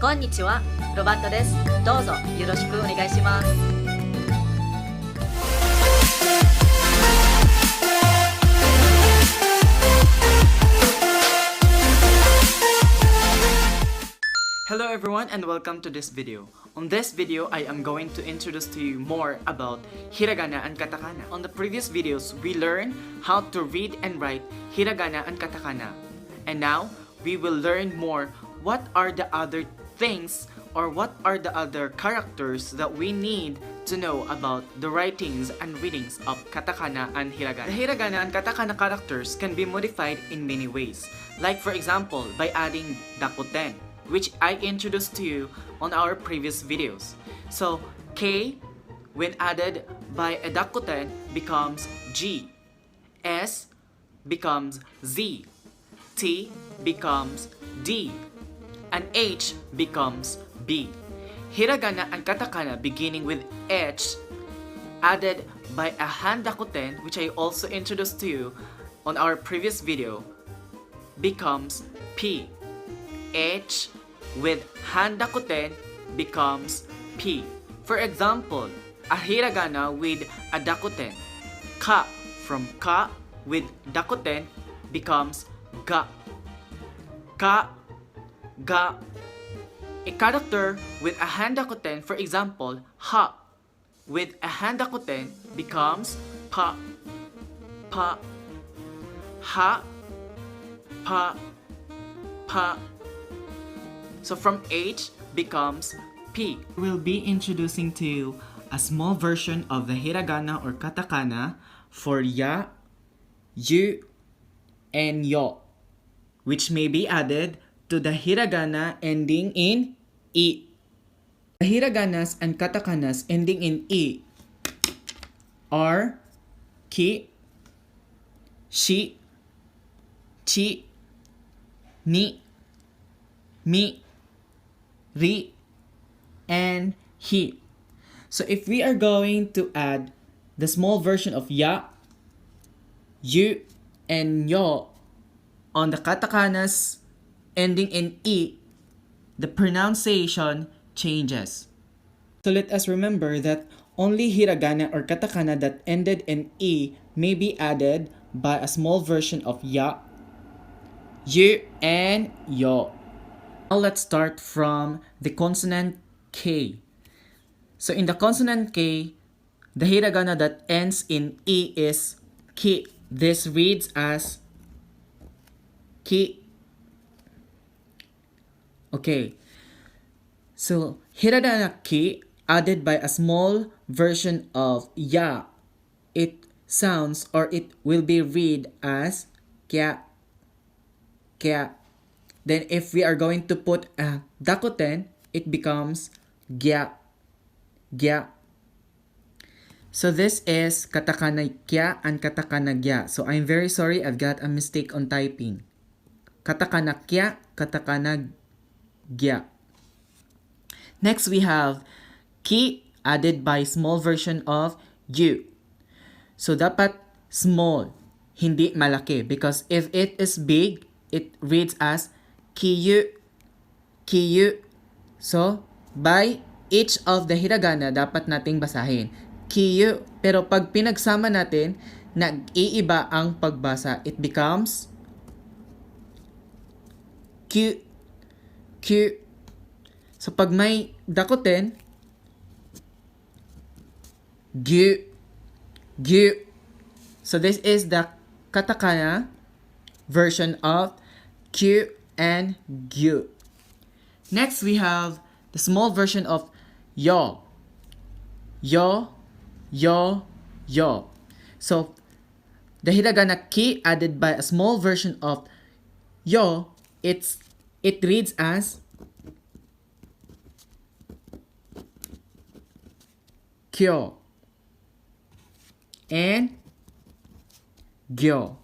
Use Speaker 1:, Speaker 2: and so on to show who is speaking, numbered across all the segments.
Speaker 1: こんにちは、ロバットです。どうぞよろしくお願いします。
Speaker 2: Hello everyone and welcome to this video. On this video, I am going to introduce to you more about Hiragana and Katakana. On the previous videos, we learned how to read and write Hiragana and Katakana. And now, we will learn more what are the other things or what are the other characters that we need to know about the writings and readings of Katakana and Hiragana. The Hiragana and Katakana characters can be modified in many ways. Like for example, by adding dakuten, which I introduced to you on our previous videos. So, K, when added by a dakuten, becomes G. S becomes Z. T becomes D. And H becomes B. Hiragana and Katakana beginning with H, added by a hand dakuten, which I also introduced to you on our previous video, becomes P. H with hand dakuten becomes P. For example, a hiragana with a dakuten. Ka from ka with dakuten becomes ga. Ka, ga. A character with a hand dakuten, for example, ha with a hand dakuten becomes pa. Pa. Ha, pa, pa. So from H becomes P. We'll be introducing to you a small version of the hiragana or katakana for ya, yu, and yo, which may be added to the hiragana ending in I. The hiraganas and katakanas ending in I are ki, shi, chi, ni, mi, ri, and hi. So if we are going to add the small version of ya, yu, and yo on the katakanas ending in I, the pronunciation changes. So let us remember that only hiragana or katakana that ended in I may be added by a small version of ya, yu, and yo. Now let's start from the consonant K. So in the consonant K, the hiragana that ends in I is ki. This reads as ki. Okay. So hiragana ki added by a small version of ya, it sounds or it will be read as kya. Kya. Then if we are going to put a dakuten, it becomes gya. Gya. So this is katakana kya and katakana gya. So I'm very sorry, I've got a mistake on typing. Katakana kya, katakana gya. Next we have ki added by small version of yu. So dapat small, hindi malaki, because if it is big, it reads as kiyu, kiyu. So, by each of the hiragana, dapat nating basahin kiyu. Pero pag pinagsama natin, nag-iiba ang pagbasa. It becomes kyu, kyu. So, pag may dakuten, gyu, gyu. So, this is the katakana version of Q and Gyu. Next, we have the small version of yo. Yo, yo, yo. So, the hiragana ki added by a small version of yo, it reads as kyo and gyo.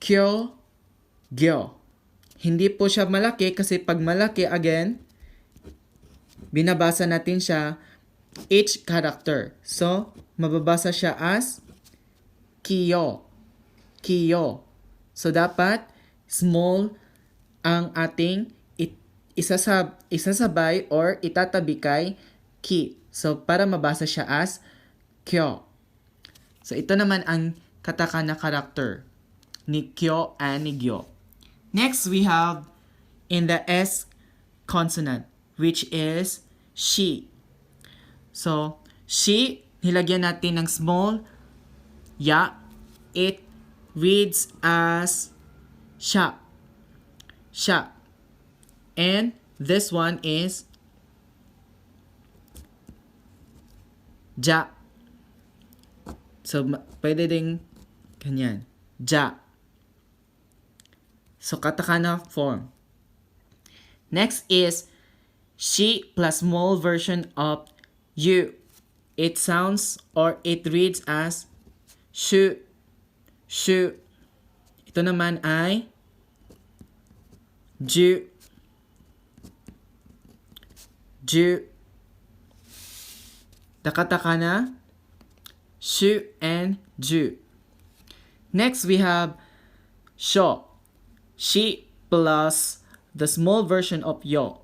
Speaker 2: Kyo, gyo. Hindi po siya malaki kasi pag malaki, again, binabasa natin siya each character. So, mababasa siya as kiyo. Kiyo. So, dapat small ang ating isasabay or itatabi kay ki. So, para mabasa siya as kyo. So, ito naman ang katakana character ni kyo and ni gyo. Next, we have in the S consonant, which is shi. So, shi, nilagyan natin ng small ya. It reads as sha. Sha. And this one is ja. So, pwede ding ganyan. Ja. So, katakana form. Next is she plus small version of you. It sounds or it reads as shu. Shu. Ito naman ay ju. Ju. The katakana shu and ju. Next we have sho. She plus the small version of yo.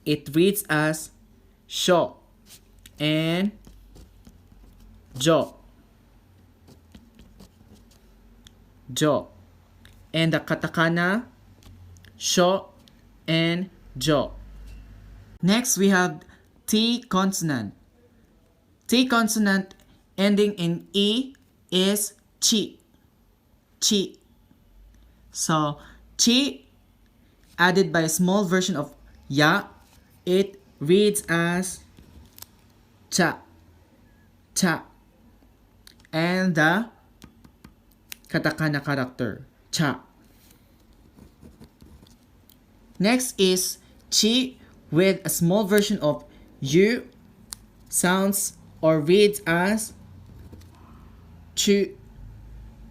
Speaker 2: It reads as sho and jo. Jo. And the katakana sho and jo. Next we have T consonant. T consonant ending in E is chi. Chi. So, chi added by a small version of ya, it reads as cha. Cha. And the katakana character, cha. Next is chi with a small version of you, sounds or reads as chu.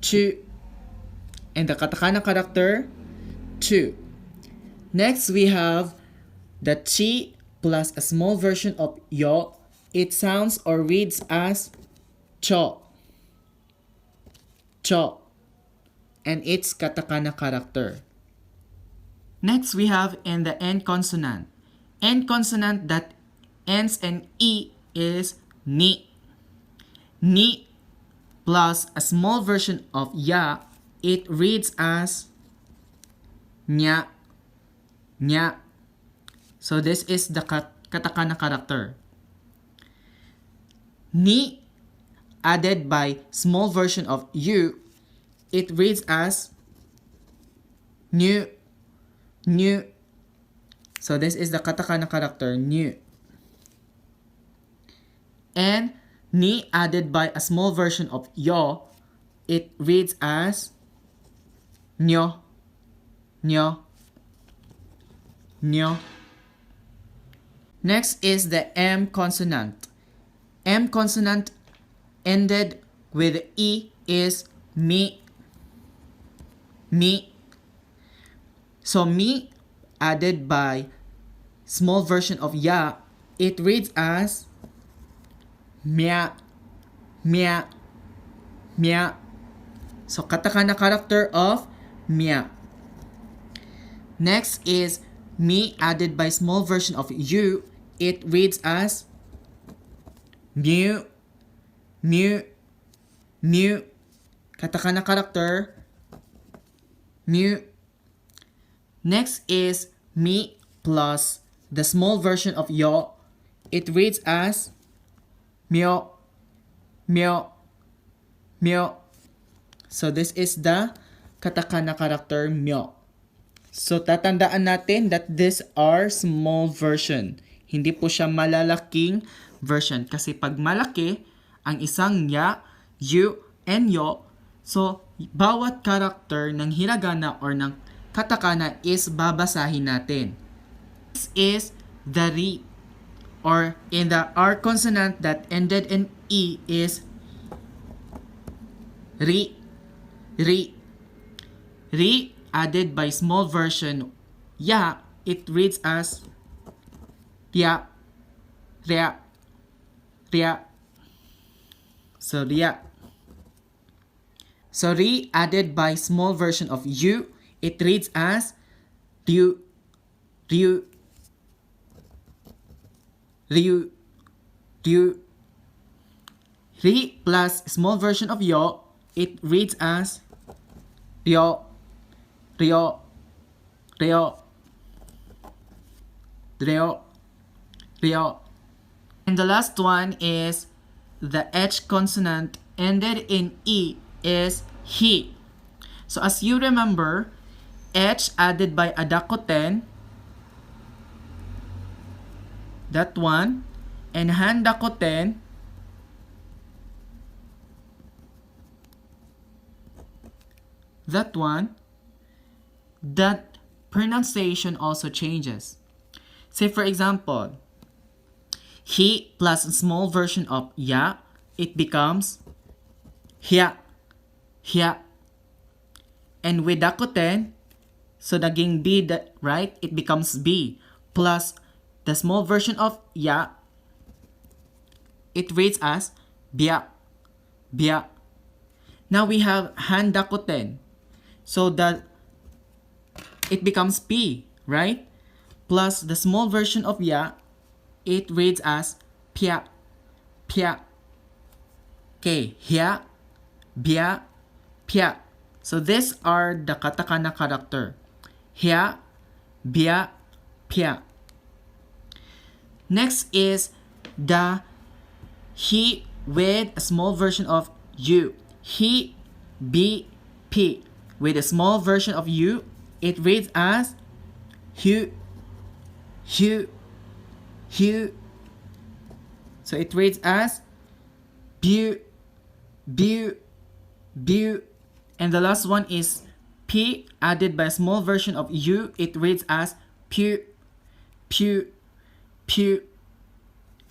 Speaker 2: Chu. And the katakana character, chu. Next, we have the chi plus a small version of yo. It sounds or reads as cho. Cho. And its katakana character. Next, we have in the N consonant. N consonant that ends in E is ni. Ni plus a small version of ya. It reads as nya. Nya. So this is the katakana character. Ni added by small version of you. It reads as new. New. So this is the katakana character new. And ni added by a small version of yo. It reads as nyo. Nyo. Nyo. Next is the M consonant. M consonant ended with E is mi. Mi. So mi added by small version of ya, it reads as mya. Mya. Mya. So katakana character of mya. Next is mi added by small version of you. It reads as mu. Mu. Mu. Katakana character mu. Next is mi plus the small version of yo. It reads as myo. Myo. Myo. So this is the katakana character myo. So tatandaan natin that these are small version. Hindi po siya malalaking version. Kasi pag malaki, ang isang ya, yu, and yo, so bawat character ng hiragana or ng katakana is babasahin natin. This is the ri, or in the R consonant that ended in E is ri. Ri. Ri added by small version ya, it reads as ria. Ria. Ria. So ria. So ri added by small version of you, it reads as ryu. ryu, ryu, ryu. Ri plus small version of yo, it reads as ryo, ryo, ryo, ryo, ryo. And the last one is the H consonant ended in E is he. So as you remember, H added by adakoten, that one, and handakoten, that one, that pronunciation also changes. Say for example, he plus a small version of ya, it becomes hya, hya. And with dakoten, so naging B, right? It becomes B. Plus the small version of ya, it reads as bya, bya. Now we have han dakoten. So that it becomes P, right? Plus the small version of ya, it reads as pya, pya. Okay, hya, bya, pya. So these are the katakana character. Hya, bya, pya. Next is the he with a small version of you. He, b, p. With a small version of you, it reads as hu, hu, hu. So it reads as bu, bu, bu. And the last one is p added by a small version of u, it reads as pu, pu, pu.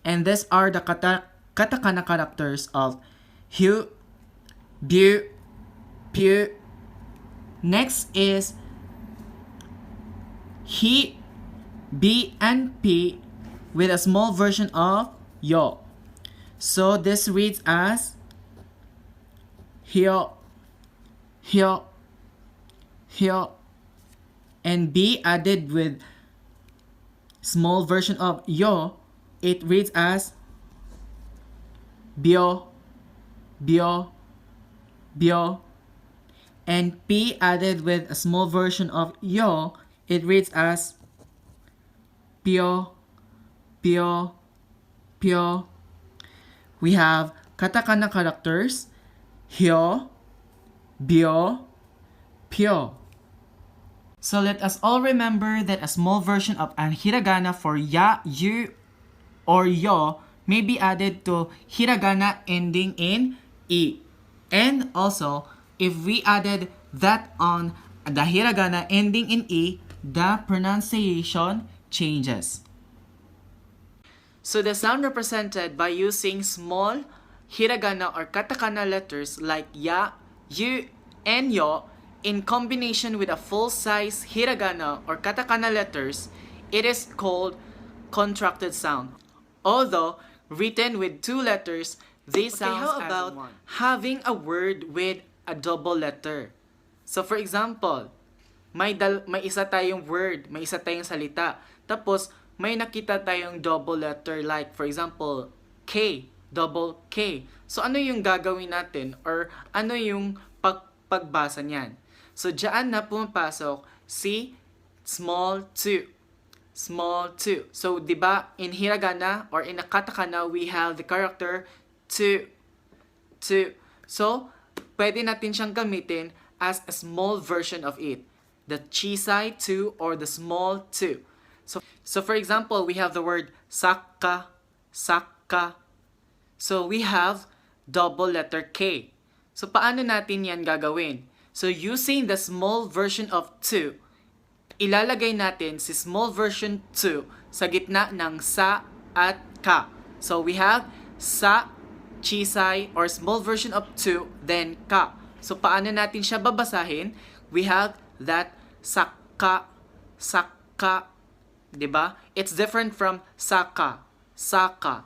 Speaker 2: And these are the katakana characters of hu, bu, pu. Next is he, b, and p with a small version of yo. So this reads as hyo, hyo, hyo. And b added with small version of yo, it reads as bio, bio, bio. And p added with a small version of yo, it reads as pyo, pyo, pyo. We have katakana characters hyo, bio, pyo. So let us all remember that a small version of an hiragana for ya, you, or yo may be added to hiragana ending in e. And also, if we added that on the hiragana ending in e, the pronunciation changes. So the sound represented by using small hiragana or katakana letters like ya, you, and yo in combination with a full-size hiragana or katakana letters, it is called contracted sound. Although written with two letters, they sound how about one. Having a word with a double letter? So for example, may isa tayong word, may isa tayong salita. Tapos may nakita tayong double letter like for example, K, double K. So ano yung gagawin natin or ano yung pagbasa niyan? So diyan na pumapasok si small 2. Small 2. So, di ba, in hiragana or in a katakana, we have the character 2. 2. So, pwede natin siyang gamitin as a small version of it. The chisai 2 or the small 2. So for example, we have the word sakka, sakka. So, we have double letter K. So, paano natin yan gagawin? So, using the small version of 2, ilalagay natin si small version 2 sa gitna ng sa at ka. So we have sa, chisay, or small version of 2, then ka. So paano natin siya babasahin? We have that sakka, sakka. Diba? It's different from saka, saka.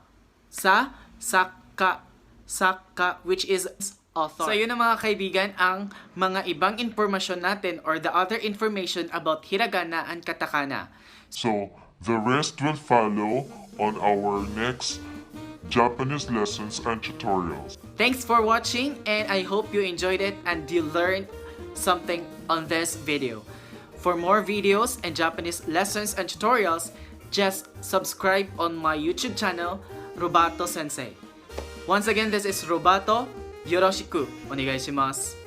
Speaker 2: Sa, saka, saka, which is author. So yun na mga kaibigan ang mga ibang informasyon natin or the other information about Hiragana and Katakana.
Speaker 3: So, the rest will follow on our next Japanese lessons and tutorials.
Speaker 2: Thanks for watching and I hope you enjoyed it and you learned something on this video. For more videos and Japanese lessons and tutorials, just subscribe on my YouTube channel, Robato Sensei. Once again, this is Robato. Yoroshiku Onegaishimasu.